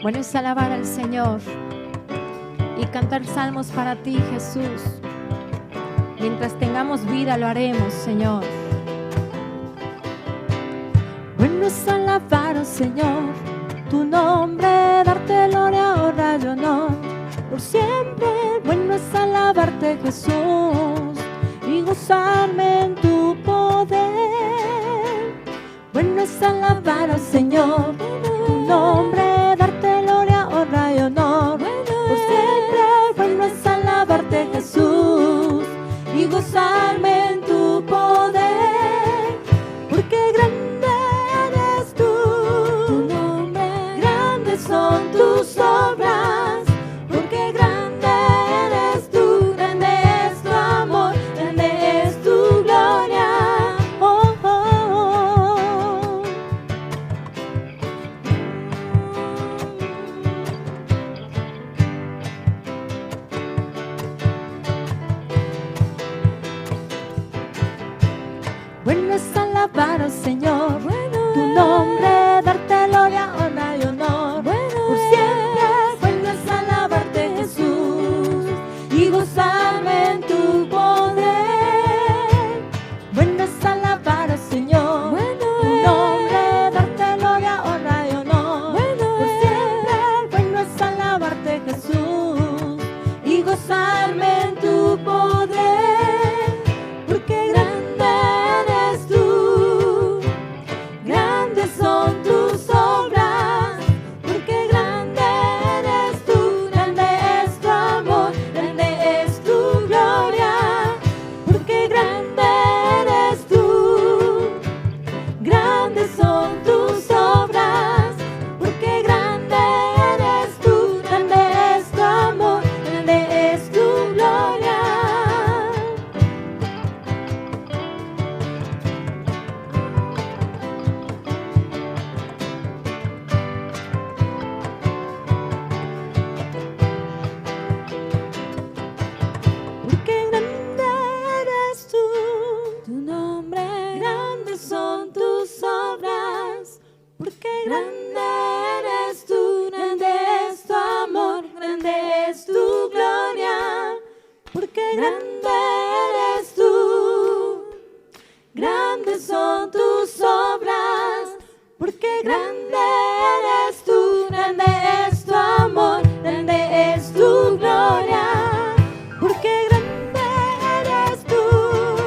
Bueno es alabar al Señor y cantar salmos para ti, Jesús. Mientras tengamos vida lo haremos, Señor. Bueno es alabar al Señor, tu nombre, darte gloria, honra y honor por siempre. Bueno es alabarte, Jesús, y gozarme en tu poder. Bueno es alabar al Señor, tu nombre, darte gloria, honra y honor por siempre. Bueno es alabarte, Jesús, y gozarme en tu poder, porque grande eres tú, tu nombre, grandes son tus obras, porque grande eres tú, grande es tu amor, grande es tu gloria. Oh, oh, oh. Bueno es alabar al Señor, tu nombre, darte gloria, honra y honor por siempre. Bueno es alabarte, Jesús, y gozarme en tu poder. Bueno es alabar al Señor, tu nombre, darte gloria, honra y honor por siempre. Bueno es alabarte, Jesús, y gozarme en tu poder, porque grande eres tú, grandes son tus obras, porque grande eres tú, grande es tu amor, grande es tu gloria, porque grande eres tú, grandes son tus obras, porque grande eres tú, grande es tu amor, grande es tu gloria. Porque grande eres tú, tu nombre, grandes son tus obras, porque grande eres tú, grande es tu amor, grande es tu gloria, porque grande eres tú, grandes son tus obras, porque grande eres tú, grande es tu amor, grande es tu gloria. Porque grande eres tú,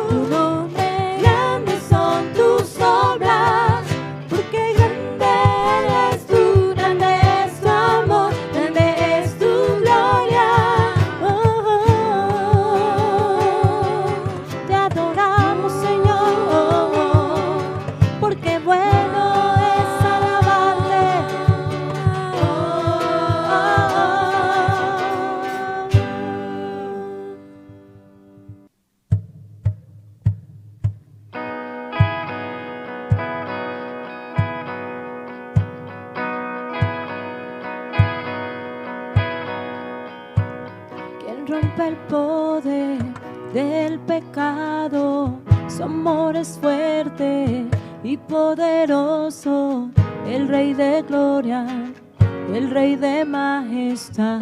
tu nombre, grandes son tus obras, porque grande eres tú, grande es tu amor, grande es tu gloria. Oh, oh, oh. Te adoramos, Señor, porque bueno es alabarte. Oh, oh, oh. Quien rompe el poder del pecado, su amor es fuerte y poderoso, el Rey de gloria, el Rey de majestad.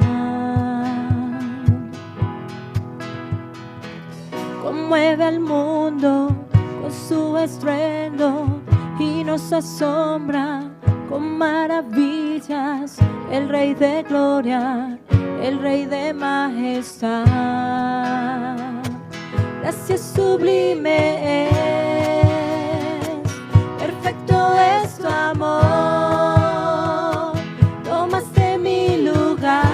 Conmueve al mundo con su estruendo y nos asombra con maravillas, el Rey de gloria, el Rey de majestad. Gracias sublime es, perfecto es tu amor. Tomaste mi lugar,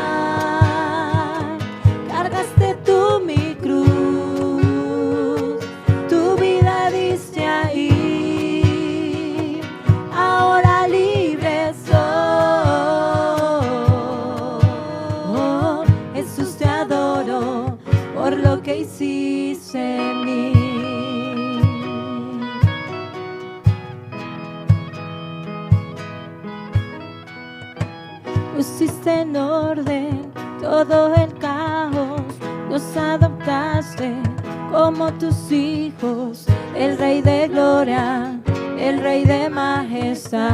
cargaste tú mi cruz, tu vida diste ahí, ahora libre soy. Oh, Jesús, te adoro por lo que hiciste en mí. Pusiste en orden todo el caos, nos adoptaste como tus hijos, el Rey de gloria, el Rey de majestad.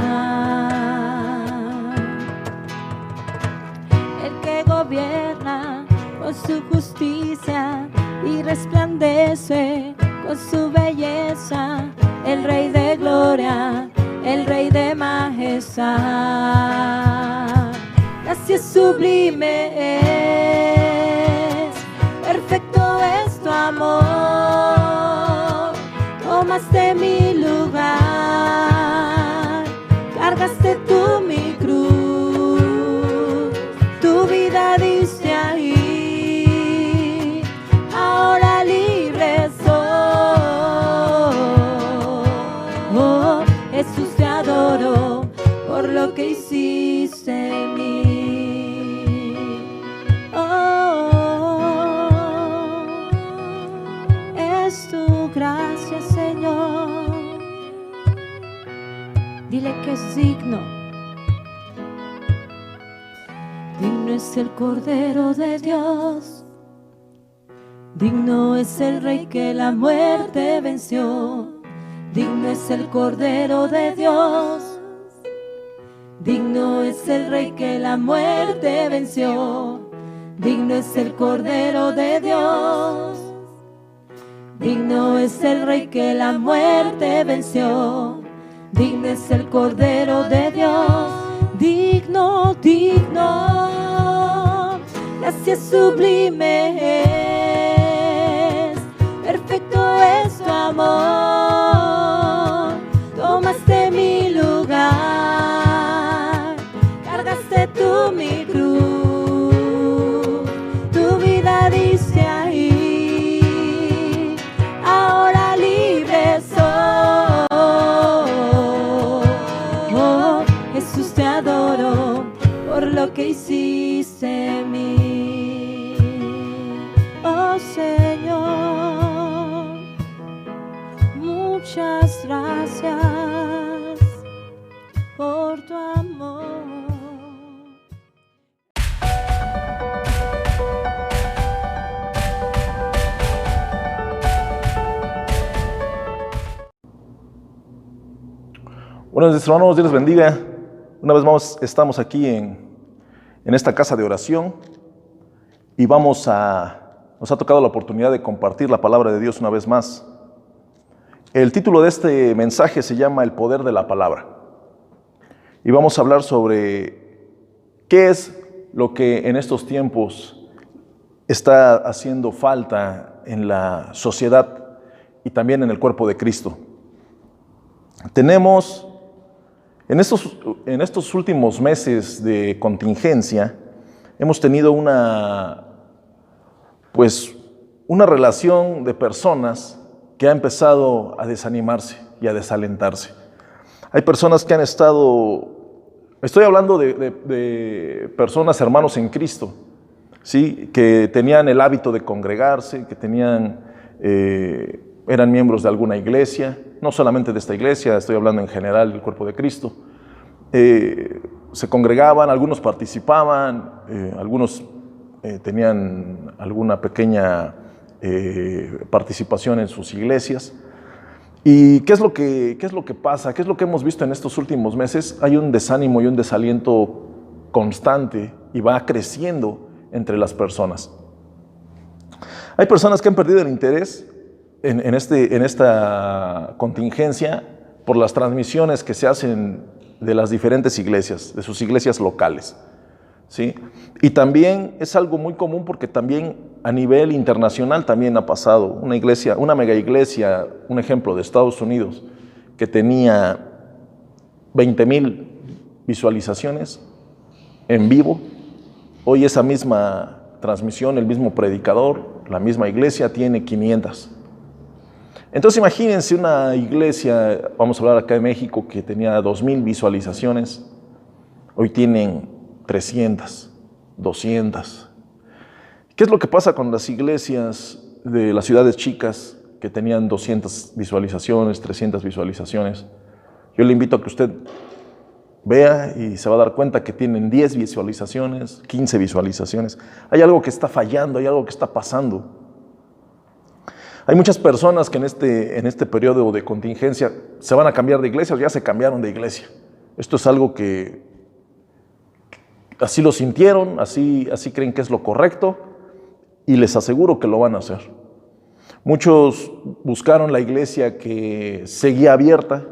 gobierna con su justicia y resplandece con su belleza, el Rey de gloria, el Rey de majestad. Gracias sublime es, perfecto es tu amor, tomaste mi lugar, cargaste tú mi cruz, tu vida diste ahí, ahora libre soy. Oh, Jesús, te adoro por lo que hiciste en mí. Es tu gracia, Señor. Dile que es digno. Digno es el Cordero de Dios. Digno es el Rey que la muerte venció. Digno es el Cordero de Dios. Digno es el Rey que la muerte venció. Digno es el Cordero de Dios. Digno es el Rey que la muerte venció. Digno es el Cordero de Dios. Digno, digno. Gracias sublime es, perfecto es tu amor. Tomaste mi lugar, cargaste tú mi cruz, tu vida diste ahí, ahora libre soy. Oh, Jesús, te adoro por lo que hiciste en mí. Oh Señor, muchas gracias por tu amor. Buenos días, hermanos, Dios les bendiga. Una vez más estamos aquí en esta casa de oración y nos ha tocado la oportunidad de compartir la palabra de Dios una vez más. El título de este mensaje se llama El poder de la palabra. Y vamos a hablar sobre qué es lo que en estos tiempos está haciendo falta en la sociedad y también en el cuerpo de Cristo. Tenemos, en estos últimos meses de contingencia, hemos tenido una relación de personas que ha empezado a desanimarse y a desalentarse. Hay personas que han estado, estoy hablando de personas, hermanos en Cristo, ¿sí? Que tenían el hábito de congregarse, que eran miembros de alguna iglesia, no solamente de esta iglesia, estoy hablando en general del cuerpo de Cristo. Se congregaban, algunos participaban, algunos tenían alguna pequeña participación en sus iglesias. ¿Y qué es lo que pasa? ¿Qué es lo que hemos visto en estos últimos meses? Hay un desánimo y un desaliento constante y va creciendo entre las personas. Hay personas que han perdido el interés en esta contingencia por las transmisiones que se hacen de las diferentes iglesias, de sus iglesias locales, ¿sí? Y también es algo muy común porque también a nivel internacional también ha pasado. Una mega iglesia, un ejemplo de Estados Unidos, que tenía 20,000 visualizaciones en vivo. Hoy esa misma transmisión, el mismo predicador, la misma iglesia tiene 500. Entonces imagínense una iglesia, vamos a hablar acá de México, que tenía 2,000 visualizaciones, hoy tienen 300, 200. ¿Qué es lo que pasa con las iglesias de las ciudades chicas que tenían 200 visualizaciones, 300 visualizaciones? Yo le invito a que usted vea y se va a dar cuenta que tienen 10 visualizaciones, 15 visualizaciones. Hay algo que está fallando, hay algo que está pasando. Hay muchas personas que en este periodo de contingencia se van a cambiar de iglesia o ya se cambiaron de iglesia. Esto es algo que así lo sintieron, así creen que es lo correcto, y les aseguro que lo van a hacer. Muchos buscaron la iglesia que seguía abierta.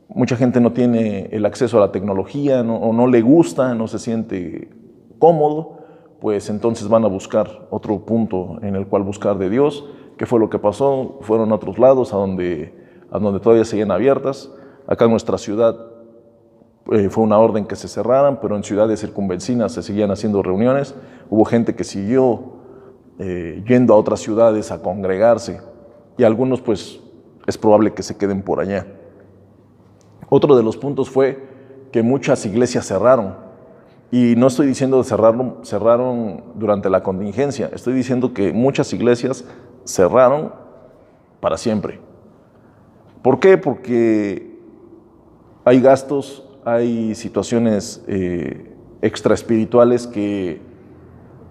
Mucha gente no tiene el acceso a la tecnología, o no le gusta, no se siente cómodo, pues entonces van a buscar otro punto en el cual buscar de Dios. ¿Qué fue lo que pasó? Fueron a otros lados a donde todavía seguían abiertas. Acá en nuestra ciudad fue una orden que se cerraran, pero en ciudades circunvecinas se seguían haciendo reuniones. Hubo gente que siguió yendo a otras ciudades a congregarse, y algunos pues es probable que se queden por allá. Otro de los puntos fue que muchas iglesias cerraron, y no estoy diciendo cerraron durante la contingencia, estoy diciendo que muchas iglesias cerraron para siempre. ¿Por qué? Porque hay gastos, hay situaciones extraespirituales que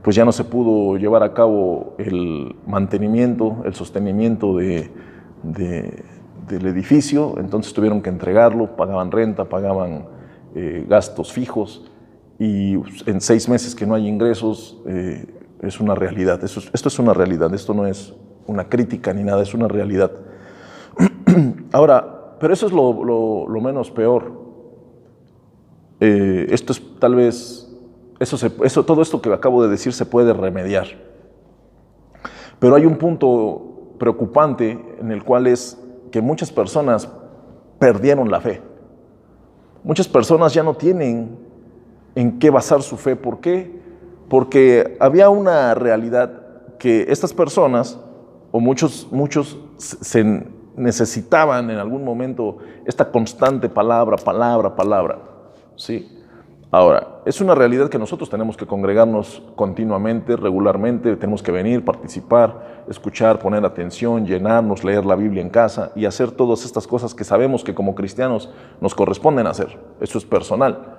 pues ya no se pudo llevar a cabo el mantenimiento, el sostenimiento del edificio, entonces tuvieron que entregarlo, pagaban renta, pagaban gastos fijos, y en 6 meses que no hay ingresos es una realidad. Esto es una realidad, esto no es una crítica ni nada, es una realidad. Ahora, pero eso es lo menos peor. Esto es tal vez, todo esto que acabo de decir se puede remediar. Pero hay un punto preocupante en el cual es que muchas personas perdieron la fe. Muchas personas ya no tienen en qué basar su fe. ¿Por qué? Porque había una realidad que estas personas, o muchos se necesitaban en algún momento esta constante palabra, ¿sí? Ahora, es una realidad que nosotros tenemos que congregarnos continuamente, regularmente, tenemos que venir, participar, escuchar, poner atención, llenarnos, leer la Biblia en casa y hacer todas estas cosas que sabemos que como cristianos nos corresponden hacer. Eso es personal.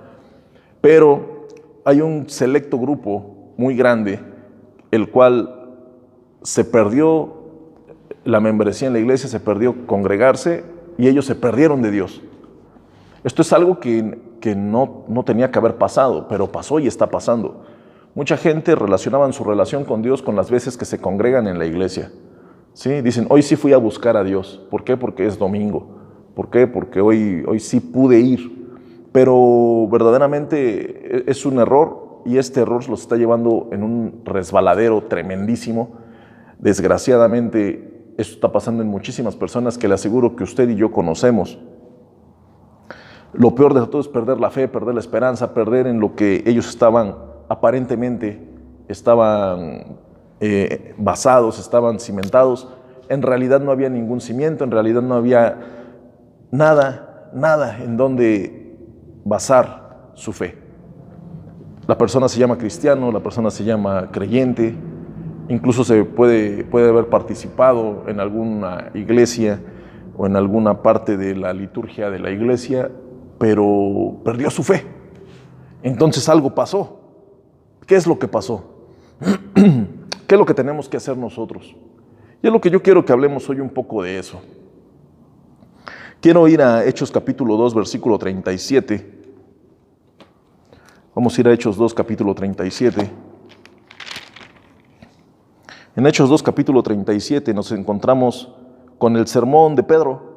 Pero hay un selecto grupo muy grande, el cual se perdió la membresía en la iglesia, se perdió congregarse, y ellos se perdieron de Dios. Esto es algo que no tenía que haber pasado, pero pasó y está pasando. Mucha gente relacionaba su relación con Dios con las veces que se congregan en la iglesia. ¿Sí? Dicen, hoy sí fui a buscar a Dios. ¿Por qué? Porque es domingo. ¿Por qué? Porque hoy sí pude ir. Pero verdaderamente es un error, y este error los está llevando en un resbaladero tremendísimo. Desgraciadamente, esto está pasando en muchísimas personas que le aseguro que usted y yo conocemos. Lo peor de todo es perder la fe, perder la esperanza, perder en lo que ellos aparentemente estaban basados, estaban cimentados. En realidad no había ningún cimiento, en realidad no había nada en donde basar su fe. La persona se llama cristiano, la persona se llama creyente, incluso se puede haber participado en alguna iglesia o en alguna parte de la liturgia de la iglesia, pero perdió su fe. Entonces algo pasó. ¿Qué es lo que pasó? ¿Qué es lo que tenemos que hacer nosotros? Y es lo que yo quiero que hablemos hoy un poco de eso. Quiero ir a Hechos capítulo 2, versículo 37. Vamos a ir a Hechos 2, capítulo 37. En Hechos 2, capítulo 37 nos encontramos con el sermón de Pedro.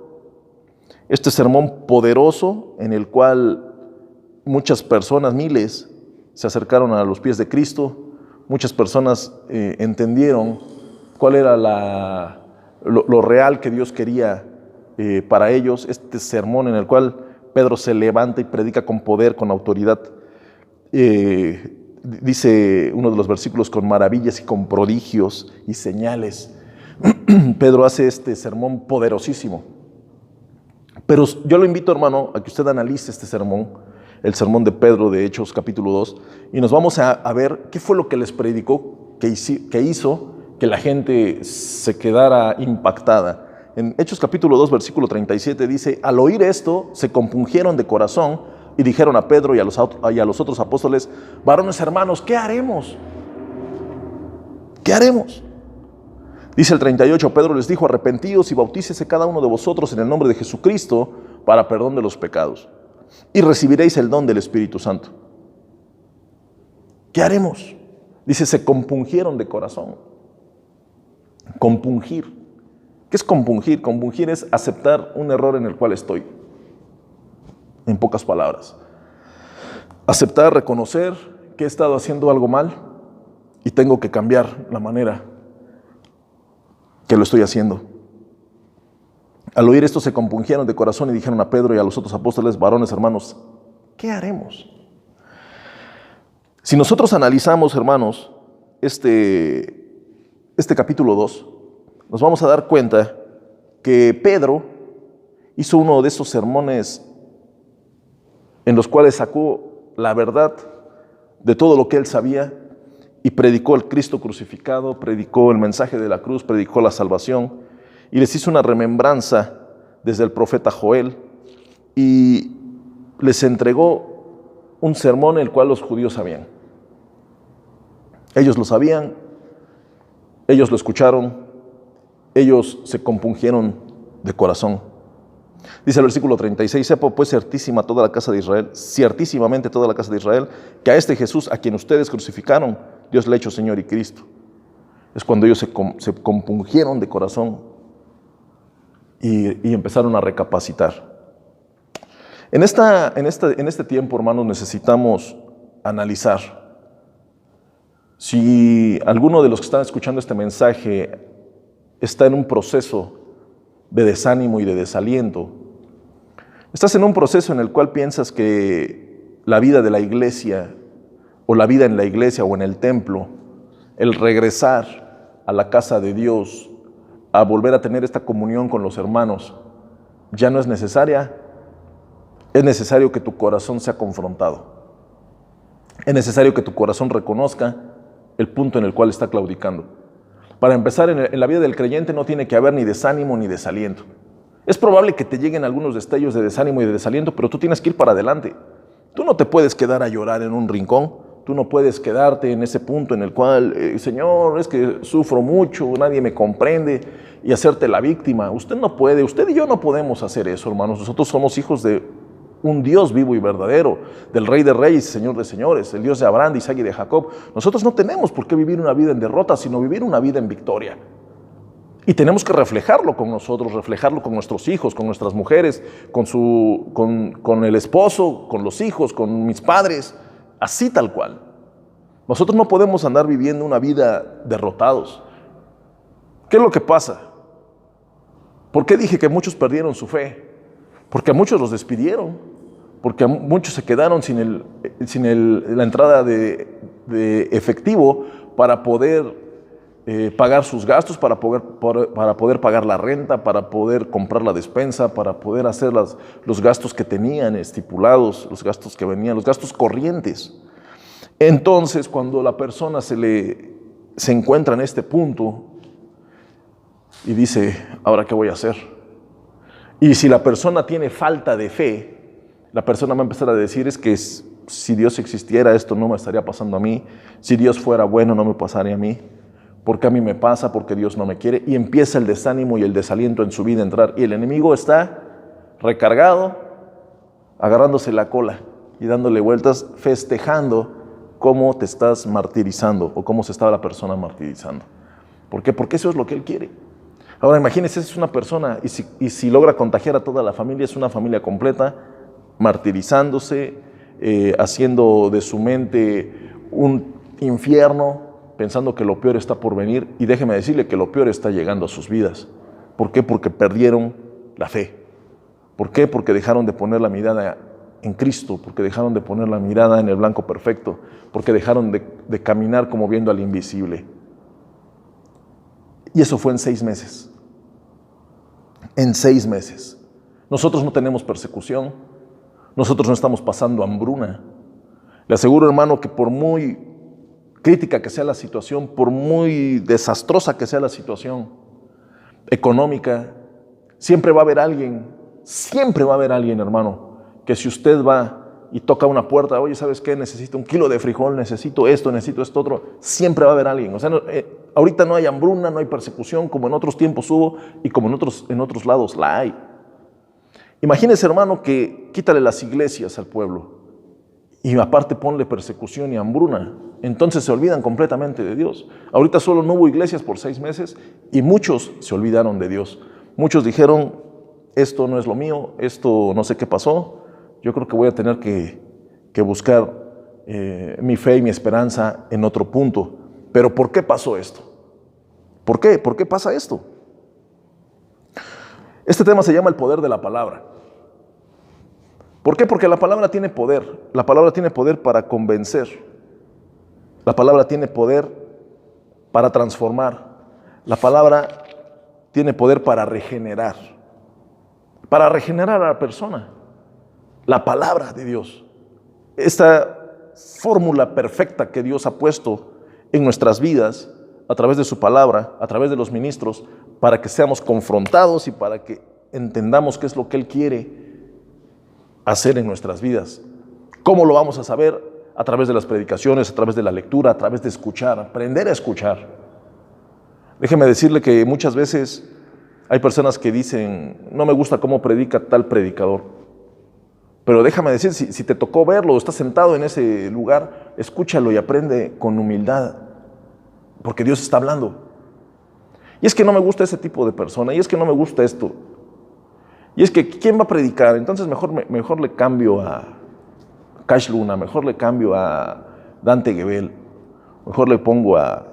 Este sermón poderoso en el cual muchas personas, miles, se acercaron a los pies de Cristo. Muchas personas entendieron cuál era lo real que Dios quería para ellos. Este sermón en el cual Pedro se levanta y predica con poder, con autoridad. Dice uno de los versículos, con maravillas y con prodigios y señales. Pedro hace este sermón poderosísimo. Pero yo lo invito, hermano, a que usted analice este sermón, el sermón de Pedro de Hechos capítulo 2, y nos vamos a ver qué fue lo que les predicó, que hizo que la gente se quedara impactada. En Hechos capítulo 2, versículo 37 dice, al oír esto, se compungieron de corazón y dijeron a Pedro y a los otros apóstoles, varones hermanos, ¿qué haremos? ¿Qué haremos? Dice el 38, Pedro les dijo, arrepentíos y bautícese cada uno de vosotros en el nombre de Jesucristo para perdón de los pecados, y recibiréis el don del Espíritu Santo. ¿Qué haremos? Dice, se compungieron de corazón. Compungir. ¿Qué es compungir? Compungir es aceptar un error en el cual estoy. En pocas palabras. Aceptar, reconocer que he estado haciendo algo mal y tengo que cambiar la manera que lo estoy haciendo. Al oír esto se compungieron de corazón y dijeron a Pedro y a los otros apóstoles, varones, hermanos, ¿qué haremos? Si nosotros analizamos, hermanos, este capítulo 2, nos vamos a dar cuenta que Pedro hizo uno de esos sermones en los cuales sacó la verdad de todo lo que él sabía y predicó el Cristo crucificado, predicó el mensaje de la cruz, predicó la salvación y les hizo una remembranza desde el profeta Joel y les entregó un sermón el cual los judíos sabían. Ellos lo sabían, ellos lo escucharon, ellos se compungieron de corazón. Dice el versículo 36, sepa pues ciertísimamente toda la casa de Israel, que a este Jesús, a quien ustedes crucificaron, Dios le ha hecho Señor y Cristo. Es cuando ellos se compungieron de corazón y empezaron a recapacitar. En este tiempo, hermanos, necesitamos analizar si alguno de los que están escuchando este mensaje está en un proceso de desánimo y de desaliento. Estás en un proceso en el cual piensas que la vida de la iglesia o la vida en la iglesia o en el templo, el regresar a la casa de Dios, a volver a tener esta comunión con los hermanos, ya no es necesaria. Es necesario que tu corazón sea confrontado. Es necesario que tu corazón reconozca el punto en el cual está claudicando. Para empezar, en la vida del creyente no tiene que haber ni desánimo ni desaliento. Es probable que te lleguen algunos destellos de desánimo y de desaliento, pero tú tienes que ir para adelante. Tú no te puedes quedar a llorar en un rincón. Tú no puedes quedarte en ese punto en el cual, Señor, es que sufro mucho, nadie me comprende, y hacerte la víctima. Usted no puede, usted y yo no podemos hacer eso, hermanos. Nosotros somos hijos de un Dios vivo y verdadero, del Rey de Reyes y Señor de Señores, el Dios de Abraham, de Isaac y de Jacob. Nosotros no tenemos por qué vivir una vida en derrota, sino vivir una vida en victoria. Y tenemos que reflejarlo con nosotros, reflejarlo con nuestros hijos, con nuestras mujeres, con el esposo, con los hijos, con mis padres, así tal cual. Nosotros no podemos andar viviendo una vida derrotados. ¿Qué es lo que pasa? ¿Por qué dije que muchos perdieron su fe? Porque a muchos los despidieron, porque a muchos se quedaron sin la entrada de efectivo para poder pagar sus gastos, para poder pagar la renta, para poder comprar la despensa, para poder hacer los gastos que tenían estipulados, los gastos que venían, los gastos corrientes. Entonces, cuando la persona se encuentra en este punto y dice, ¿ahora qué voy a hacer? Y si la persona tiene falta de fe, la persona va a empezar a decir, es que si Dios existiera, esto no me estaría pasando a mí. Si Dios fuera bueno, no me pasaría a mí. ¿Por qué a mí me pasa? Porque Dios no me quiere. Y empieza el desánimo y el desaliento en su vida a entrar. Y el enemigo está recargado, agarrándose la cola y dándole vueltas, festejando cómo te estás martirizando o cómo se estaba la persona martirizando. ¿Por qué? Porque eso es lo que él quiere. Ahora imagínense, es una persona y si logra contagiar a toda la familia, es una familia completa, martirizándose, haciendo de su mente un infierno, pensando que lo peor está por venir, y déjeme decirle que lo peor está llegando a sus vidas. ¿Por qué? Porque perdieron la fe. ¿Por qué? Porque dejaron de poner la mirada en Cristo, porque dejaron de poner la mirada en el blanco perfecto, porque dejaron de caminar como viendo al invisible. Y eso fue en 6 meses. En 6 meses. Nosotros no tenemos persecución. Nosotros no estamos pasando hambruna. Le aseguro, hermano, que por muy crítica que sea la situación, por muy desastrosa que sea la situación económica, siempre va a haber alguien, hermano, que si usted va y toca una puerta, oye, ¿sabes qué? Necesito 1 kilo de frijol, necesito esto otro, siempre va a haber alguien. O sea, ahorita no hay hambruna, no hay persecución como en otros tiempos hubo y como en otros lados la hay. Imagínese, hermano, que quítale las iglesias al pueblo y aparte ponle persecución y hambruna. Entonces se olvidan completamente de Dios. Ahorita solo no hubo iglesias por 6 meses y muchos se olvidaron de Dios. Muchos dijeron, esto no es lo mío, esto no sé qué pasó, yo creo que voy a tener que buscar mi fe y mi esperanza en otro punto. Pero ¿por qué pasó esto? ¿Por qué? ¿Por qué pasa esto? Este tema se llama el poder de la palabra. ¿Por qué? Porque la palabra tiene poder. La palabra tiene poder para convencer. La palabra tiene poder para transformar. La palabra tiene poder para regenerar. Para regenerar a la persona. La palabra de Dios. Esta fórmula perfecta que Dios ha puesto en nuestras vidas a través de su palabra, a través de los ministros, para que seamos confrontados y para que entendamos qué es lo que Él quiere hacer en nuestras vidas. ¿Cómo lo vamos a saber? A través de las predicaciones, a través de la lectura, a través de escuchar, aprender a escuchar. Déjeme decirle que muchas veces hay personas que dicen, no me gusta cómo predica tal predicador. Pero déjame decir, si te tocó verlo, estás sentado en ese lugar, escúchalo y aprende con humildad, porque Dios está hablando. Y es que no me gusta ese tipo de persona, y es que no me gusta esto. Y es que, ¿quién va a predicar? Entonces mejor le cambio a Cash Luna, mejor le cambio a Dante Gebel, mejor le pongo a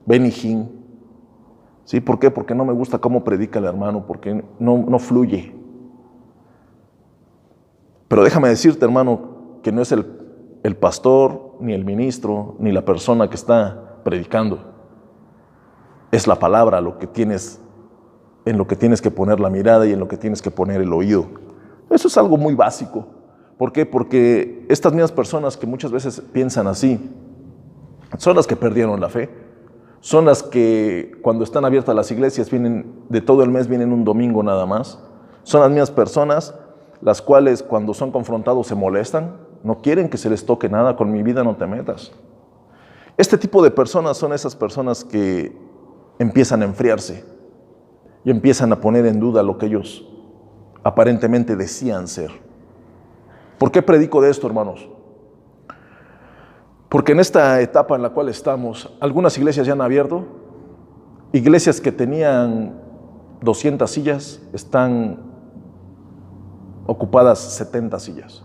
Benny Hinn. ¿Sí? ¿Por qué? Porque no me gusta cómo predica el hermano, porque no fluye. Pero déjame decirte, hermano, que no es el pastor, ni el ministro, ni la persona que está predicando. Es la palabra en lo que tienes que poner la mirada y en lo que tienes que poner el oído. Eso es algo muy básico. ¿Por qué? Porque estas mismas personas que muchas veces piensan así, son las que perdieron la fe. Son las que cuando están abiertas las iglesias, vienen de todo el mes, vienen un domingo nada más. Son las mismas personas las cuales cuando son confrontados se molestan, no quieren que se les toque nada, con mi vida no te metas. Este tipo de personas son esas personas que empiezan a enfriarse y empiezan a poner en duda lo que ellos aparentemente decían ser. ¿Por qué predico de esto, hermanos? Porque en esta etapa en la cual estamos, algunas iglesias ya han abierto, iglesias que tenían 200 sillas están ocupadas 70 sillas,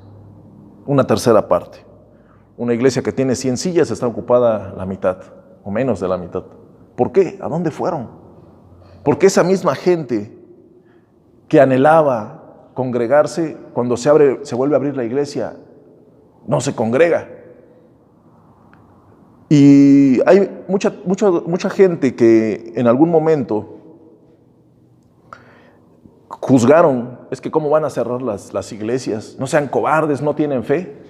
una tercera parte. Una iglesia que tiene 100 sillas está ocupada la mitad, o menos de la mitad. ¿Por qué? ¿A dónde fueron? Porque esa misma gente que anhelaba congregarse, cuando se vuelve a abrir la iglesia, no se congrega. Y hay mucha gente que en algún momento juzgaron, es que cómo van a cerrar las iglesias, no sean cobardes, no tienen fe.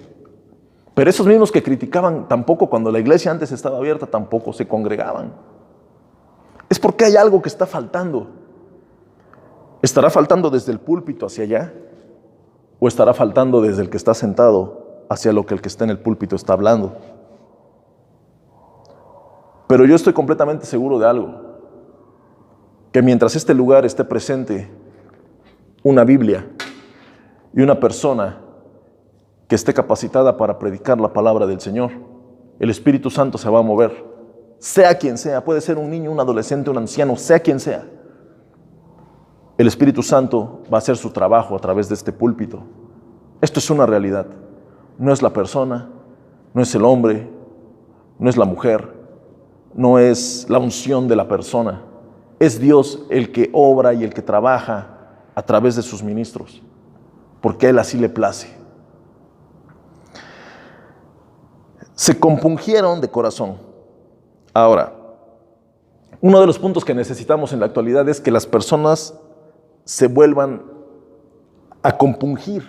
Pero esos mismos que criticaban tampoco, cuando la iglesia antes estaba abierta, tampoco se congregaban. Es porque hay algo que está faltando. ¿Estará faltando desde el púlpito hacia allá? ¿O estará faltando desde el que está sentado hacia lo que el que está en el púlpito está hablando? Pero yo estoy completamente seguro de algo, que mientras este lugar esté presente una Biblia y una persona que esté capacitada para predicar la palabra del Señor, el Espíritu Santo se va a mover, sea quien sea, puede ser un niño, un adolescente, un anciano, sea quien sea. El Espíritu Santo va a hacer su trabajo a través de este púlpito. Esto es una realidad. No es la persona, no es el hombre, no es la mujer, no es la unción de la persona. Es Dios el que obra y el que trabaja a través de sus ministros, porque a Él así le place. Se compungieron de corazón. Ahora, uno de los puntos que necesitamos en la actualidad es que las personas se vuelvan a compungir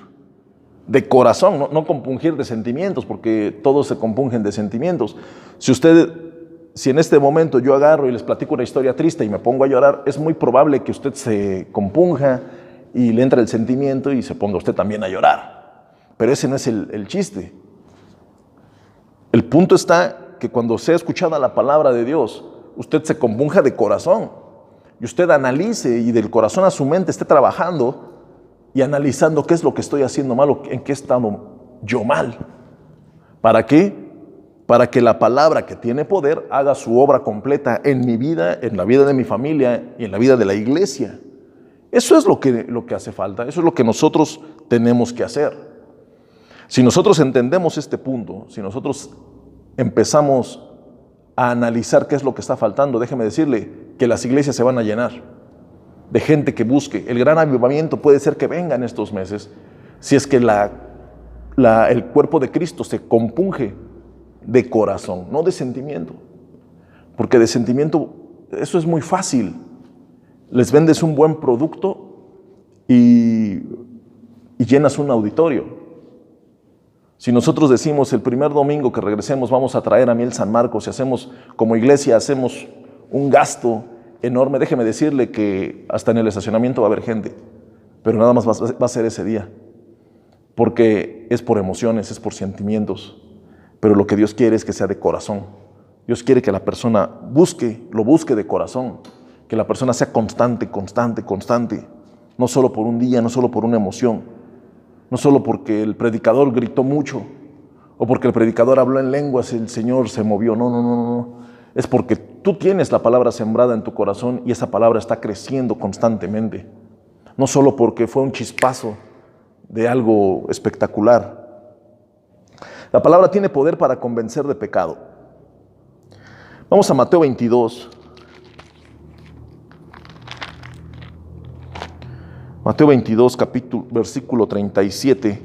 de corazón, no compungir de sentimientos, porque todos se compungen de sentimientos. Si en este momento yo agarro y les platico una historia triste y me pongo a llorar, es muy probable que usted se compunja y le entre el sentimiento y se ponga usted también a llorar. Pero ese no es el chiste. El punto está que cuando sea escuchada la palabra de Dios, usted se compunja de corazón y usted analice y del corazón a su mente esté trabajando y analizando qué es lo que estoy haciendo mal o en qué he estado yo mal. ¿Para qué? Para que la palabra que tiene poder haga su obra completa en mi vida, en la vida de mi familia y en la vida de la iglesia. Eso es lo que hace falta, eso es lo que nosotros tenemos que hacer. Si nosotros entendemos este punto, si nosotros empezamos a analizar qué es lo que está faltando, déjeme decirle que las iglesias se van a llenar de gente que busque. El gran avivamiento puede ser que venga en estos meses, si es que el cuerpo de Cristo se compunge de corazón, no de sentimiento. Porque de sentimiento, eso es muy fácil. Les vendes un buen producto y llenas un auditorio. Si nosotros decimos el primer domingo que regresemos vamos a traer a Miel San Marcos y hacemos como iglesia, hacemos un gasto enorme, déjeme decirle que hasta en el estacionamiento va a haber gente, pero nada más va a ser ese día, porque es por emociones, es por sentimientos, pero lo que Dios quiere es que sea de corazón. Dios quiere que la persona lo busque de corazón, que la persona sea constante, no solo por un día, no solo por una emoción, no solo porque el predicador gritó mucho o porque el predicador habló en lenguas y el Señor se movió. No. Es porque tú tienes la palabra sembrada en tu corazón y esa palabra está creciendo constantemente. No solo porque fue un chispazo de algo espectacular. La palabra tiene poder para convencer de pecado. Vamos a Mateo 22. Mateo 22, versículo 37.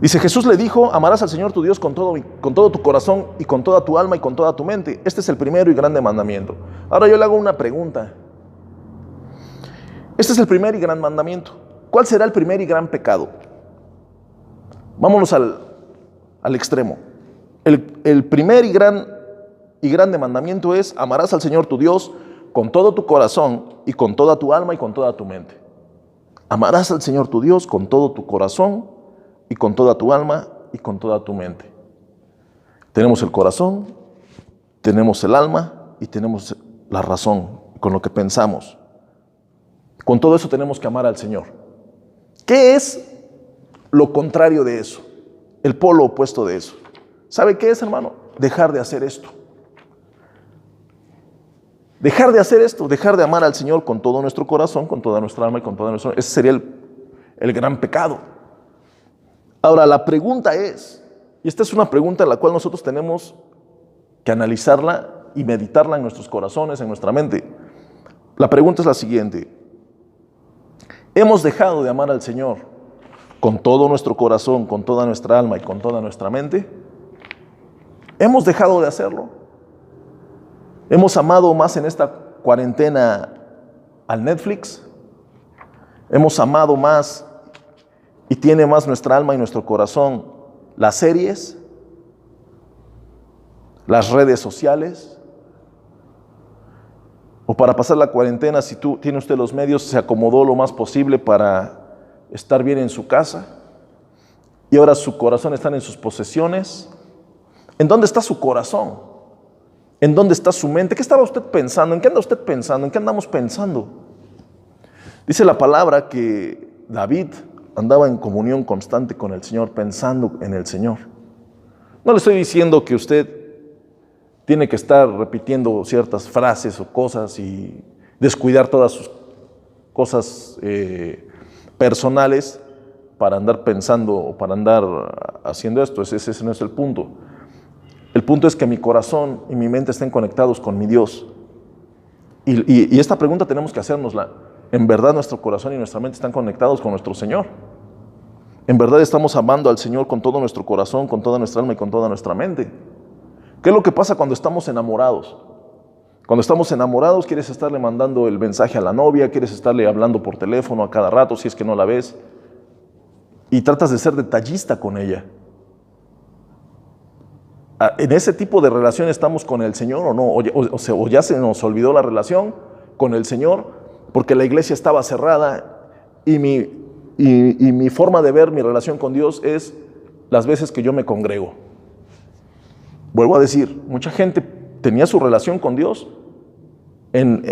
Dice, Jesús le dijo, amarás al Señor tu Dios con todo tu corazón y con toda tu alma y con toda tu mente. Este es el primero y grande mandamiento. Ahora yo le hago una pregunta. Este es el primer y gran mandamiento. ¿Cuál será el primer y gran pecado? Vámonos al extremo. El primer y grande mandamiento es, amarás al Señor tu Dios con todo tu corazón y con toda tu alma y con toda tu mente. Amarás al Señor tu Dios con todo tu corazón y con toda tu alma y con toda tu mente. Tenemos el corazón, tenemos el alma y tenemos la razón con lo que pensamos. Con todo eso tenemos que amar al Señor. ¿Qué es lo contrario de eso? El polo opuesto de eso. ¿Sabe qué es, hermano? Dejar de hacer esto. Dejar de hacer esto, dejar de amar al Señor con todo nuestro corazón, con toda nuestra alma y con toda nuestra... Ese sería el gran pecado. Ahora, la pregunta es, y esta es una pregunta en la cual nosotros tenemos que analizarla y meditarla en nuestros corazones, en nuestra mente. La pregunta es la siguiente. ¿Hemos dejado de amar al Señor con todo nuestro corazón, con toda nuestra alma y con toda nuestra mente? ¿Hemos dejado de hacerlo? ¿Hemos amado más en esta cuarentena al Netflix? ¿Hemos amado más y tiene más nuestra alma y nuestro corazón las series, las redes sociales? O para pasar la cuarentena, si tiene usted los medios, se acomodó lo más posible para estar bien en su casa y ahora su corazón está en sus posesiones. ¿En dónde está su corazón? ¿En dónde está su mente? ¿Qué estaba usted pensando? ¿En qué anda usted pensando? ¿En qué andamos pensando? Dice la palabra que David andaba en comunión constante con el Señor, pensando en el Señor. No le estoy diciendo que usted tiene que estar repitiendo ciertas frases o cosas y descuidar todas sus cosas personales para andar pensando o para andar haciendo esto. Ese no es el punto. El punto es que mi corazón y mi mente estén conectados con mi Dios. Y esta pregunta tenemos que hacérnosla. ¿En verdad nuestro corazón y nuestra mente están conectados con nuestro Señor? ¿En verdad estamos amando al Señor con todo nuestro corazón, con toda nuestra alma y con toda nuestra mente? ¿Qué es lo que pasa cuando estamos enamorados? Cuando estamos enamorados, quieres estarle mandando el mensaje a la novia, quieres estarle hablando por teléfono a cada rato si es que no la ves, y tratas de ser detallista con ella. ¿En ese tipo de relación estamos con el Señor o no? O ya se nos olvidó la relación con el Señor porque la iglesia estaba cerrada y mi forma de ver mi relación con Dios es las veces que yo me congrego. Vuelvo a decir, mucha gente tenía su relación con Dios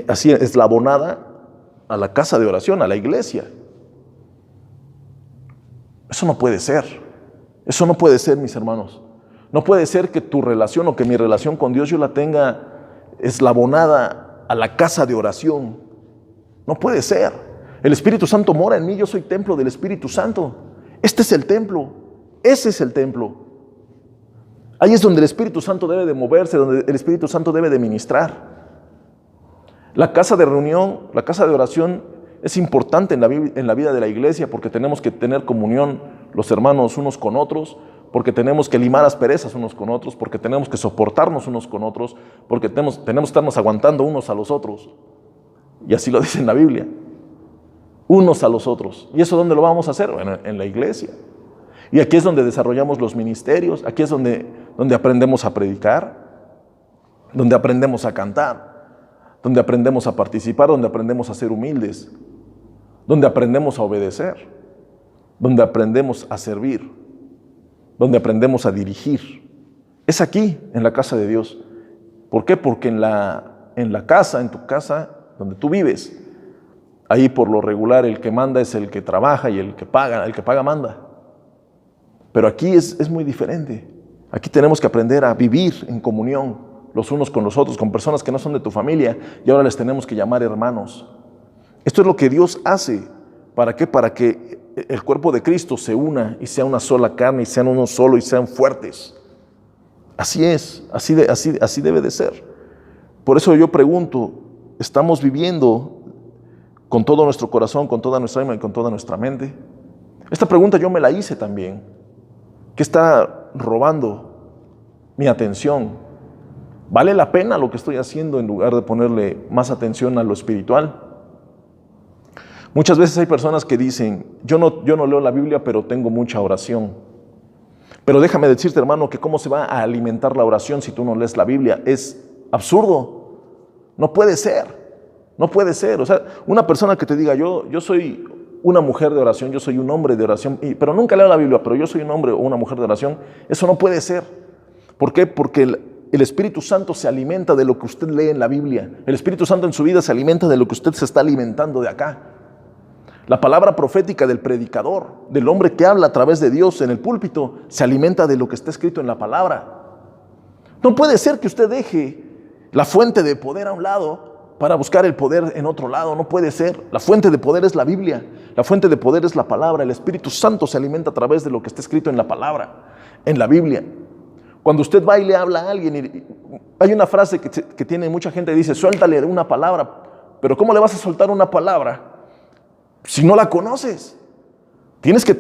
así eslabonada a la casa de oración, a la iglesia. Eso no puede ser. Eso no puede ser, mis hermanos. No puede ser que tu relación o que mi relación con Dios yo la tenga eslabonada a la casa de oración. No puede ser. El Espíritu Santo mora en mí, yo soy templo del Espíritu Santo. Este es el templo, ese es el templo. Ahí es donde el Espíritu Santo debe de moverse, donde el Espíritu Santo debe de ministrar. La casa de reunión, la casa de oración es importante en la vida de la iglesia porque tenemos que tener comunión los hermanos unos con otros, porque tenemos que limar asperezas unos con otros, porque tenemos que soportarnos unos con otros, porque tenemos que estarnos aguantando unos a los otros. Y así lo dice en la Biblia, unos a los otros. ¿Y eso dónde lo vamos a hacer? Bueno, en la iglesia. Y aquí es donde desarrollamos los ministerios, aquí es donde aprendemos a predicar, donde aprendemos a cantar, donde aprendemos a participar, donde aprendemos a ser humildes, donde aprendemos a obedecer, donde aprendemos a servir, donde aprendemos a dirigir. Es aquí, en la casa de Dios. ¿Por qué? Porque en la casa, en tu casa, donde tú vives, ahí por lo regular el que manda es el que trabaja y el que paga manda. Pero aquí es muy diferente. Aquí tenemos que aprender a vivir en comunión los unos con los otros, con personas que no son de tu familia y ahora les tenemos que llamar hermanos. Esto es lo que Dios hace. ¿Para qué? Para que el cuerpo de Cristo se una y sea una sola carne y sean uno solo y sean fuertes. Así es, así debe de ser. Por eso yo pregunto, ¿estamos viviendo con todo nuestro corazón, con toda nuestra alma y con toda nuestra mente? Esta pregunta yo me la hice también. ¿Qué está robando mi atención? ¿Vale la pena lo que estoy haciendo en lugar de ponerle más atención a lo espiritual? Muchas veces hay personas que dicen, yo no leo la Biblia, pero tengo mucha oración. Pero déjame decirte, hermano, que cómo se va a alimentar la oración si tú no lees la Biblia. Es absurdo. No puede ser. No puede ser. O sea, una persona que te diga, yo soy una mujer de oración, yo soy un hombre de oración, pero nunca leo la Biblia, pero yo soy un hombre o una mujer de oración, eso no puede ser. ¿Por qué? Porque el Espíritu Santo se alimenta de lo que usted lee en la Biblia. El Espíritu Santo en su vida se alimenta de lo que usted se está alimentando de acá. La palabra profética del predicador, del hombre que habla a través de Dios en el púlpito, se alimenta de lo que está escrito en la palabra. No puede ser que usted deje la fuente de poder a un lado para buscar el poder en otro lado. No puede ser. La fuente de poder es la Biblia. La fuente de poder es la palabra. El Espíritu Santo se alimenta a través de lo que está escrito en la palabra, en la Biblia. Cuando usted va y le habla a alguien, hay una frase que tiene mucha gente, dice, suéltale una palabra. Pero ¿cómo le vas a soltar una palabra si no la conoces? Tienes que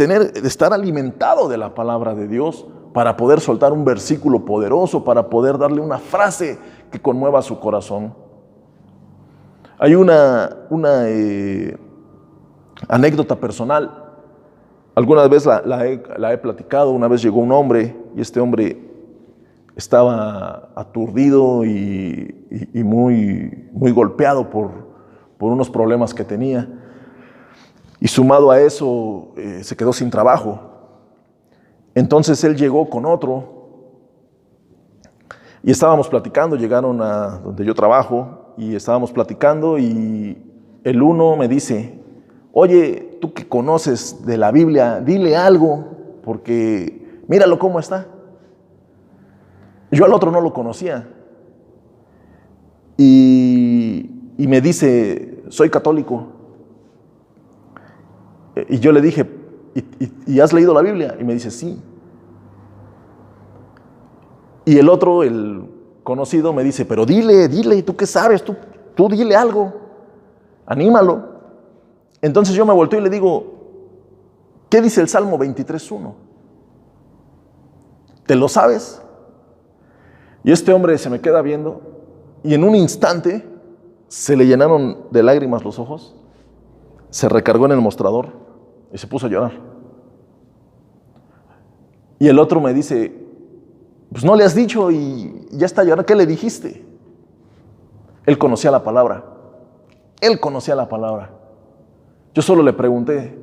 estar alimentado de la palabra de Dios para poder soltar un versículo poderoso, para poder darle una frase que conmueva su corazón. Hay una anécdota personal. Alguna vez la he platicado. Una vez llegó un hombre y este hombre estaba aturdido y muy golpeado por unos problemas que tenía. Y sumado a eso, se quedó sin trabajo. Entonces él llegó con otro y estábamos platicando. Llegaron a donde yo trabajo y estábamos platicando y el uno me dice, oye, tú que conoces de la Biblia, dile algo porque míralo cómo está. Yo al otro no lo conocía y me dice, soy católico. Y yo le dije, ¿y has leído la Biblia? Y me dice, sí. Y el otro, el conocido, me dice, pero dile, ¿tú qué sabes? Tú dile algo, anímalo. Entonces yo me volteo y le digo, ¿qué dice el Salmo 23:1? ¿Te lo sabes? Y este hombre se me queda viendo y en un instante se le llenaron de lágrimas los ojos, se recargó en el mostrador y se puso a llorar. Y el otro me dice, pues no le has dicho y ya está llorando. ¿Qué le dijiste? Él conocía la palabra. Él conocía la palabra. Yo solo le pregunté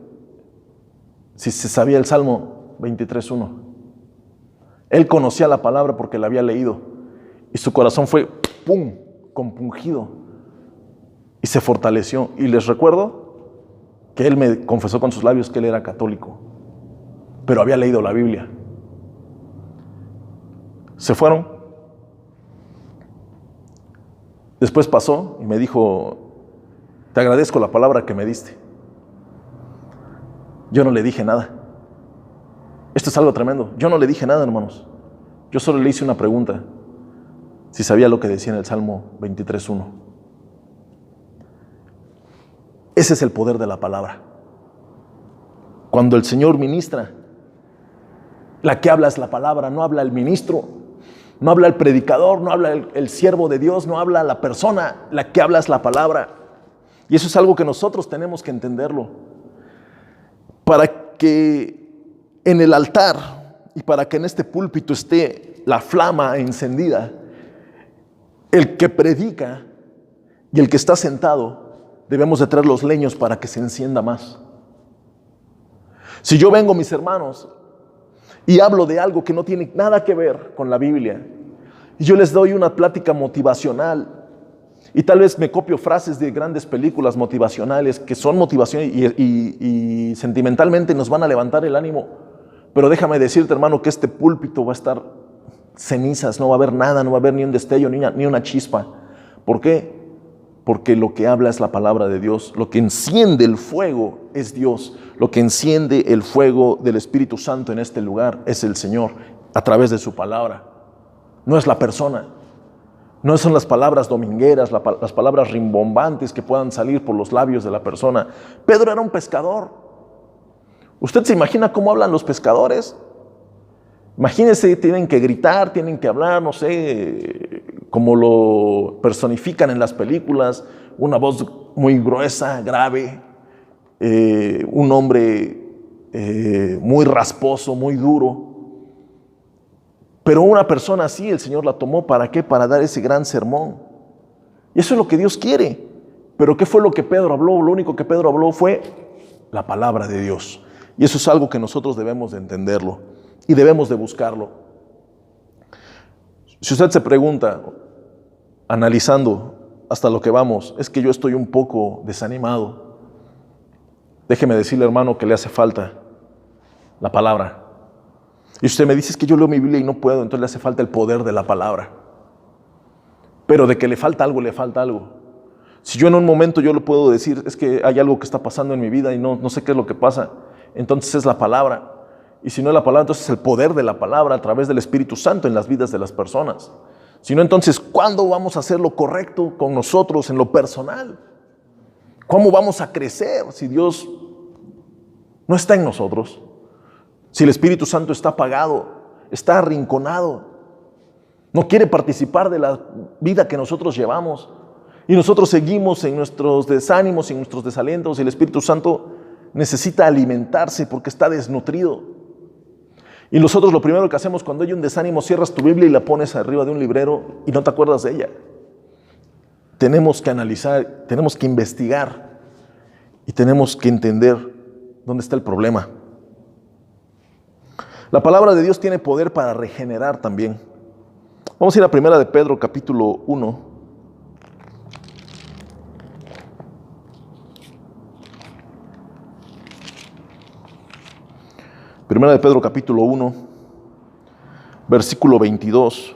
si se sabía el Salmo 23:1. Él conocía la palabra porque la había leído. Y su corazón fue, ¡pum!, compungido. Y se fortaleció. Y les recuerdo que él me confesó con sus labios que él era católico. pero había leído la Biblia. Se fueron. Después pasó y me dijo, te agradezco la palabra que me diste. Yo no le dije nada. Esto es algo tremendo. Yo no le dije nada, hermanos. Yo solo le hice una pregunta. Si sabía lo que decía en el Salmo 23:1. Ese es el poder de la palabra. Cuando el Señor ministra, la que habla es la palabra, no habla el ministro, no habla el predicador, no habla el siervo de Dios, no habla la persona, la que habla es la palabra. Y eso es algo que nosotros tenemos que entenderlo. Para que en el altar y para que en este púlpito esté la flama encendida, el que predica y el que está sentado, debemos de traer los leños para que se encienda más. Si yo vengo, mis hermanos, y hablo de algo que no tiene nada que ver con la Biblia, y yo les doy una plática motivacional, y tal vez me copio frases de grandes películas motivacionales que son motivaciones y sentimentalmente nos van a levantar el ánimo, pero déjame decirte, hermano, que este púlpito va a estar cenizas, no va a haber nada, no va a haber ni un destello, ni una chispa. ¿Por qué? Porque lo que habla es la palabra de Dios. Lo que enciende el fuego es Dios. Lo que enciende el fuego del Espíritu Santo en este lugar es el Señor, a través de su palabra. No es la persona. No son las palabras domingueras, las palabras rimbombantes que puedan salir por los labios de la persona. Pedro era un pescador. ¿Usted se imagina cómo hablan los pescadores? Imagínense, tienen que gritar, tienen que hablar, no sé, como lo personifican en las películas, una voz muy gruesa, grave, un hombre muy rasposo, muy duro. Pero una persona así el Señor la tomó, ¿para qué? Para dar ese gran sermón. Y eso es lo que Dios quiere. Pero ¿qué fue lo que Pedro habló? Lo único que Pedro habló fue la palabra de Dios. Y eso es algo que nosotros debemos de entenderlo y debemos de buscarlo. Si usted se pregunta, analizando hasta lo que vamos, es que yo estoy un poco desanimado, déjeme decirle, hermano, que le hace falta la palabra. Y usted me dice, es que yo leo mi Biblia y no puedo, entonces le hace falta el poder de la palabra. Pero de que le falta algo, le falta algo. Si yo en un momento yo le puedo decir, es que hay algo que está pasando en mi vida y no sé qué es lo que pasa, entonces es la palabra. Y si no es la palabra, entonces es el poder de la palabra a través del Espíritu Santo en las vidas de las personas. Si no, entonces, ¿cuándo vamos a hacer lo correcto con nosotros en lo personal? ¿Cómo vamos a crecer si Dios no está en nosotros? Si el Espíritu Santo está apagado, está arrinconado, no quiere participar de la vida que nosotros llevamos, y nosotros seguimos en nuestros desánimos, en nuestros desalientos, y el Espíritu Santo necesita alimentarse porque está desnutrido. Y nosotros lo primero que hacemos cuando hay un desánimo, cierras tu Biblia y la pones arriba de un librero y no te acuerdas de ella. Tenemos que analizar, tenemos que investigar y tenemos que entender dónde está el problema. La palabra de Dios tiene poder para regenerar también. Vamos a ir a 1 de Pedro capítulo 1. Primera de Pedro capítulo 1, versículo 22.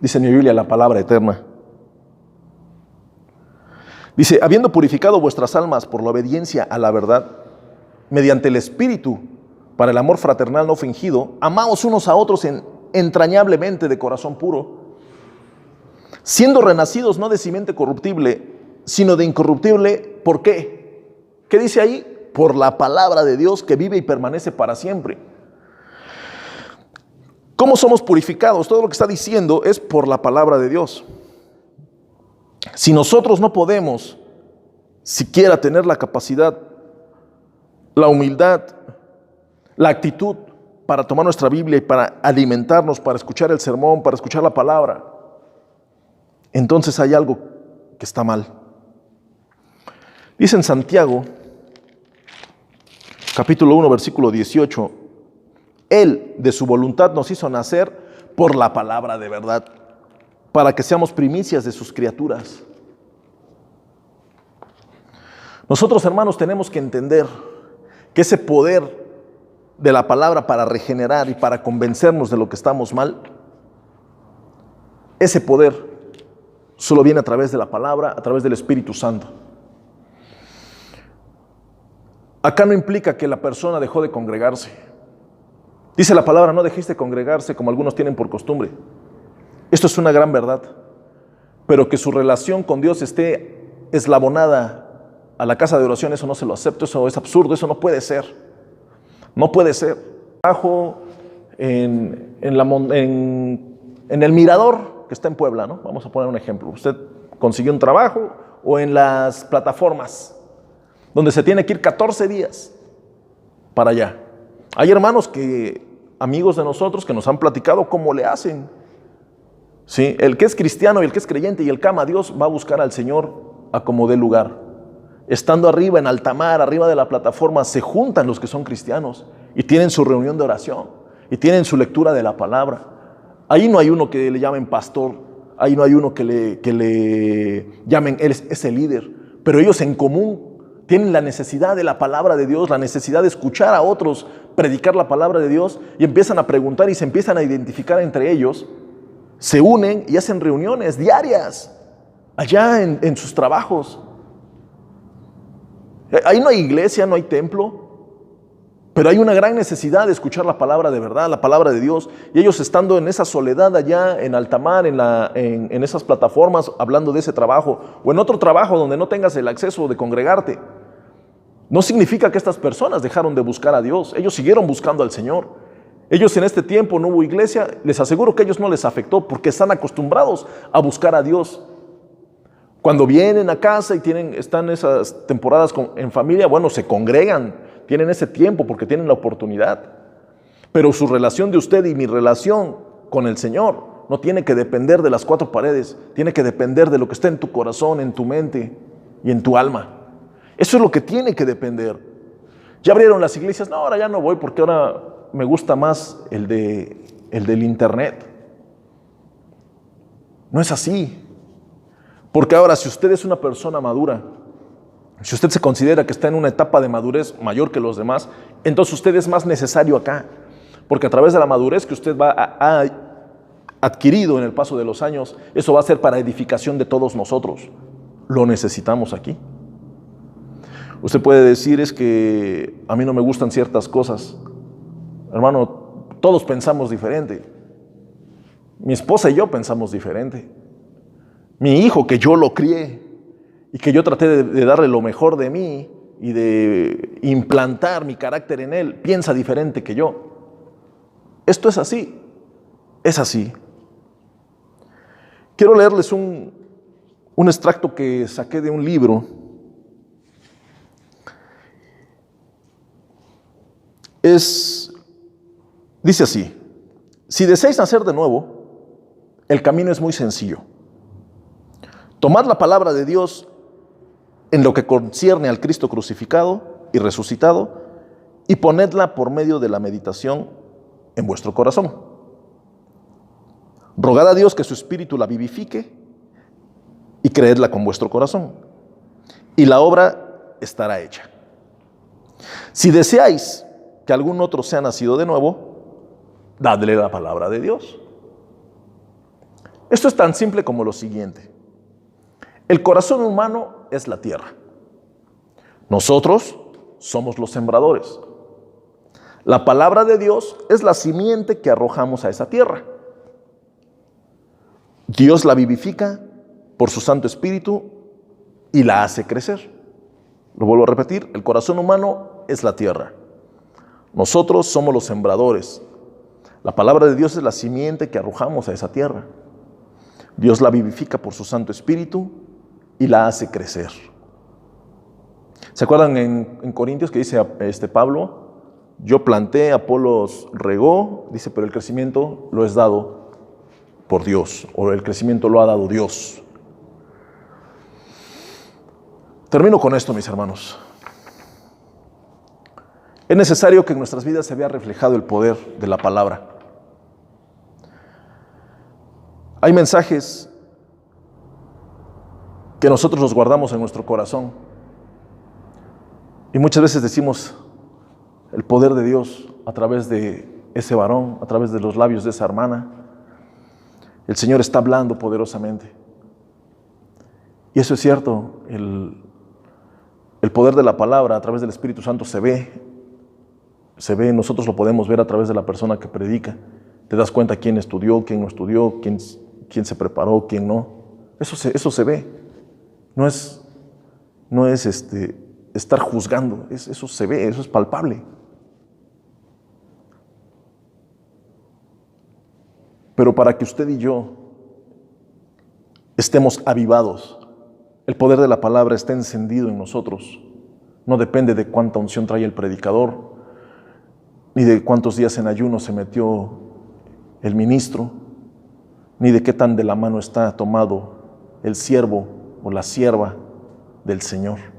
Dice en mi Biblia la palabra eterna. Dice, habiendo purificado vuestras almas por la obediencia a la verdad, mediante el Espíritu, para el amor fraternal no fingido, amaos unos a otros entrañablemente de corazón puro, siendo renacidos no de simiente corruptible, sino de incorruptible. ¿Por qué? ¿Qué dice ahí? Por la palabra de Dios que vive y permanece para siempre. ¿Cómo somos purificados? Todo lo que está diciendo es por la palabra de Dios. Si nosotros no podemos siquiera tener la capacidad, la humildad, la actitud para tomar nuestra Biblia y para alimentarnos, para escuchar el sermón, para escuchar la palabra, entonces hay algo que está mal. Dice en Santiago, capítulo 1, versículo 18, Él de su voluntad nos hizo nacer por la palabra de verdad, para que seamos primicias de sus criaturas. Nosotros, hermanos, tenemos que entender que ese poder de la palabra para regenerar y para convencernos de lo que estamos mal, ese poder solo viene a través de la palabra, a través del Espíritu Santo. Acá no implica que la persona dejó de congregarse. Dice la palabra, no dejéis de congregarse como algunos tienen por costumbre. Esto es una gran verdad. Pero que su relación con Dios esté eslabonada a la casa de oración, eso no se lo acepto, eso es absurdo, eso no puede ser. No puede ser. Trabajo en el Mirador, que está en Puebla, ¿no? Vamos a poner un ejemplo. Usted consiguió un trabajo, o en las plataformas, donde se tiene que ir 14 días para allá. Hay hermanos amigos de nosotros, que nos han platicado cómo le hacen. ¿Sí? El que es cristiano y el que es creyente y el que ama a Dios va a buscar al Señor a como dé lugar. Estando arriba en alta mar, arriba de la plataforma, se juntan los que son cristianos y tienen su reunión de oración y tienen su lectura de la palabra. Ahí no hay uno que le llamen pastor, ahí no hay uno que le llamen, él es el líder, pero ellos en común tienen la necesidad de la palabra de Dios, la necesidad de escuchar a otros predicar la palabra de Dios, y empiezan a preguntar y se empiezan a identificar entre ellos, se unen y hacen reuniones diarias allá en sus trabajos. Ahí no hay iglesia, no hay templo, pero hay una gran necesidad de escuchar la palabra de verdad, la palabra de Dios. Y ellos estando en esa soledad allá en alta mar, en esas plataformas, hablando de ese trabajo, o en otro trabajo donde no tengas el acceso de congregarte, no significa que estas personas dejaron de buscar a Dios. Ellos siguieron buscando al Señor. Ellos en este tiempo no hubo iglesia, les aseguro que a ellos no les afectó, porque están acostumbrados a buscar a Dios. Cuando vienen a casa y están esas temporadas en familia, bueno, se congregan, tienen ese tiempo porque tienen la oportunidad. Pero su relación de usted y mi relación con el Señor no tiene que depender de las cuatro paredes, tiene que depender de lo que está en tu corazón, en tu mente y en tu alma. Eso es lo que tiene que depender. Ya abrieron las iglesias, no, ahora ya no voy porque ahora me gusta más el del internet. No es así. Porque ahora, si usted es una persona madura, si usted se considera que está en una etapa de madurez mayor que los demás, entonces usted es más necesario acá. Porque a través de la madurez que usted ha adquirido en el paso de los años, eso va a ser para edificación de todos nosotros. Lo necesitamos aquí. Usted puede decir, es que a mí no me gustan ciertas cosas. Hermano, todos pensamos diferente. Mi esposa y yo pensamos diferente. Mi hijo, que yo lo crié y que yo traté de darle lo mejor de mí y de implantar mi carácter en él, piensa diferente que yo. Esto es así, es así. Quiero leerles un extracto que saqué de un libro. Dice así: si deseáis nacer de nuevo, el camino es muy sencillo. Tomad la palabra de Dios en lo que concierne al Cristo crucificado y resucitado, y ponedla por medio de la meditación en vuestro corazón. Rogad a Dios que su Espíritu la vivifique y creedla con vuestro corazón, y la obra estará hecha. Si deseáis que algún otro sea nacido de nuevo, dadle la palabra de Dios. Esto es tan simple como lo siguiente. El corazón humano es la tierra. Nosotros somos los sembradores. La palabra de Dios es la simiente que arrojamos a esa tierra. Dios la vivifica por su Santo Espíritu y la hace crecer. Lo vuelvo a repetir, el corazón humano es la tierra. Nosotros somos los sembradores. La palabra de Dios es la simiente que arrojamos a esa tierra. Dios la vivifica por su Santo Espíritu y la hace crecer. ¿Se acuerdan en Corintios que dice Pablo? Yo planté, Apolos regó, dice, pero el crecimiento lo es dado por Dios, o el crecimiento lo ha dado Dios. Termino con esto, mis hermanos. Es necesario que en nuestras vidas se vea reflejado el poder de la palabra. Hay mensajes que nosotros los guardamos en nuestro corazón Y muchas veces decimos el poder de Dios a través de ese varón, a través de los labios de esa hermana. El Señor está hablando poderosamente. Y eso es cierto, el poder de la palabra a través del Espíritu Santo se ve, nosotros lo podemos ver a través de la persona que predica. Te das cuenta quién estudió, quién no estudió, quién se preparó, quién no. Eso se ve. No es estar juzgando, eso se ve, eso es palpable. Pero para que usted y yo estemos avivados, el poder de la palabra esté encendido en nosotros, no depende de cuánta unción trae el predicador, ni de cuántos días en ayuno se metió el ministro, ni de qué tan de la mano está tomado el siervo o la sierva del Señor.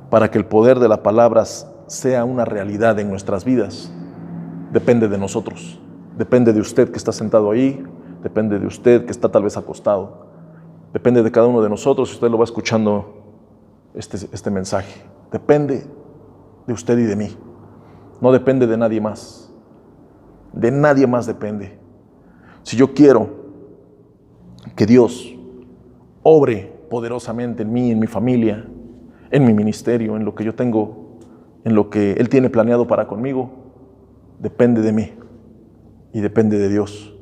Para que el poder de la palabra sea una realidad en nuestras vidas, depende de nosotros, depende de usted que está sentado ahí, depende de usted que está tal vez acostado, depende de cada uno de nosotros si usted lo va escuchando este mensaje. Depende de usted y de mí, no depende de nadie más, depende. Si yo quiero que Dios obre poderosamente en mí, en mi familia, en mi ministerio, en lo que yo tengo, en lo que Él tiene planeado para conmigo, depende de mí y depende de Dios.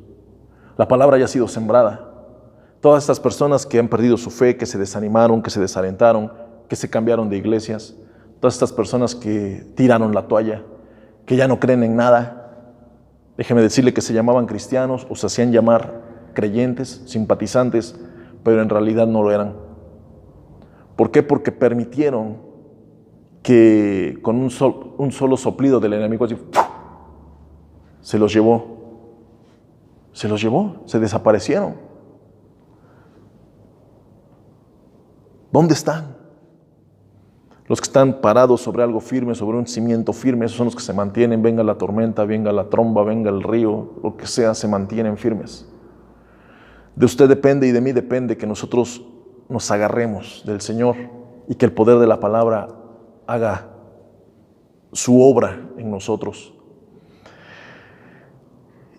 La palabra ya ha sido sembrada. Todas estas personas que han perdido su fe, que se desanimaron, que se desalentaron, que se cambiaron de iglesias, todas estas personas que tiraron la toalla, que ya no creen en nada, déjeme decirle que se llamaban cristianos o se hacían llamar creyentes, simpatizantes, pero en realidad no lo eran. ¿Por qué? Porque permitieron que con un solo soplido del enemigo así, se los llevó, se desaparecieron. ¿Dónde están? Los que están parados sobre algo firme, sobre un cimiento firme, esos son los que se mantienen, venga la tormenta, venga la tromba, venga el río, lo que sea, se mantienen firmes. De usted depende y de mí depende que nosotros nos agarremos del Señor y que el poder de la palabra haga su obra en nosotros.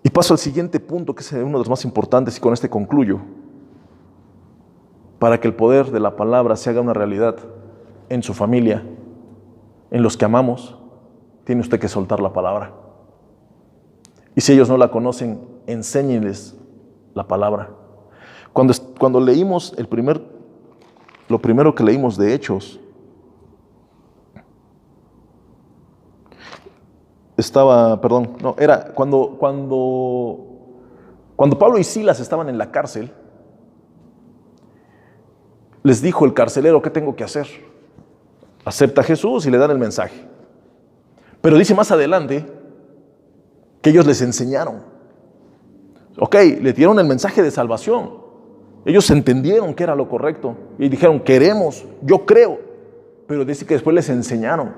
Y paso al siguiente punto, que es uno de los más importantes, y con este concluyo. Para que el poder de la palabra se haga una realidad en su familia, en los que amamos, tiene usted que soltar la palabra. Y si ellos no la conocen, enséñenles la palabra. Cuando leímos lo primero que leímos de Hechos, era cuando Pablo y Silas estaban en la cárcel, les dijo el carcelero, ¿qué tengo que hacer? Acepta a Jesús y le dan el mensaje. Pero dice más adelante que ellos les enseñaron. Ok, le dieron el mensaje de salvación. Ellos entendieron que era lo correcto y dijeron, queremos, yo creo. Pero dice que después les enseñaron.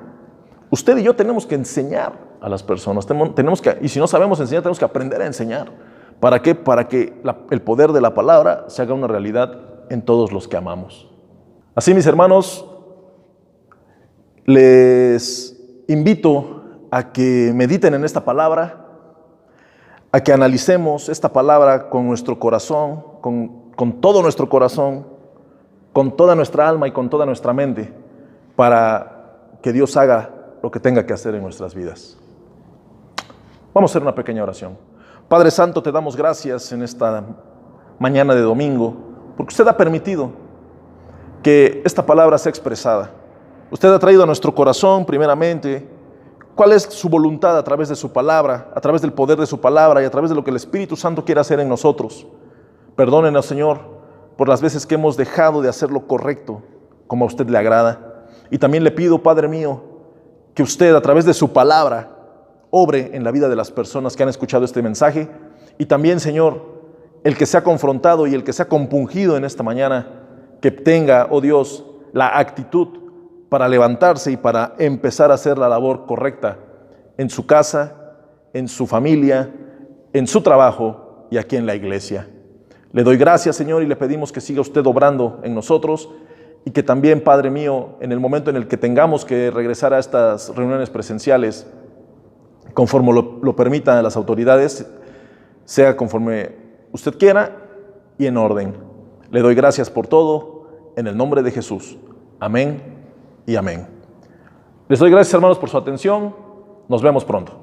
Usted y yo tenemos que enseñar a las personas. Y si no sabemos enseñar, tenemos que aprender a enseñar. ¿Para qué? Para que el poder de la palabra se haga una realidad en todos los que amamos. Así, mis hermanos, les invito a que mediten en esta palabra, a que analicemos esta palabra con nuestro corazón, con todo nuestro corazón, con toda nuestra alma y con toda nuestra mente, para que Dios haga lo que tenga que hacer en nuestras vidas. Vamos a hacer una pequeña oración. Padre Santo, te damos gracias en esta mañana de domingo, porque usted ha permitido que esta palabra sea expresada. Usted ha traído a nuestro corazón, primeramente, cuál es su voluntad a través de su palabra, a través del poder de su palabra y a través de lo que el Espíritu Santo quiere hacer en nosotros. Perdónenos, Señor, por las veces que hemos dejado de hacer lo correcto, como a usted le agrada. Y también le pido, Padre mío, que usted a través de su palabra obre en la vida de las personas que han escuchado este mensaje. Y también, Señor, el que se ha confrontado y el que se ha compungido en esta mañana, que tenga, oh Dios, la actitud para levantarse y para empezar a hacer la labor correcta en su casa, en su familia, en su trabajo y aquí en la iglesia. Le doy gracias, Señor, y le pedimos que siga usted obrando en nosotros y que también, Padre mío, en el momento en el que tengamos que regresar a estas reuniones presenciales, conforme lo permitan las autoridades, sea conforme usted quiera y en orden. Le doy gracias por todo, en el nombre de Jesús. Amén y amén. Les doy gracias, hermanos, por su atención. Nos vemos pronto.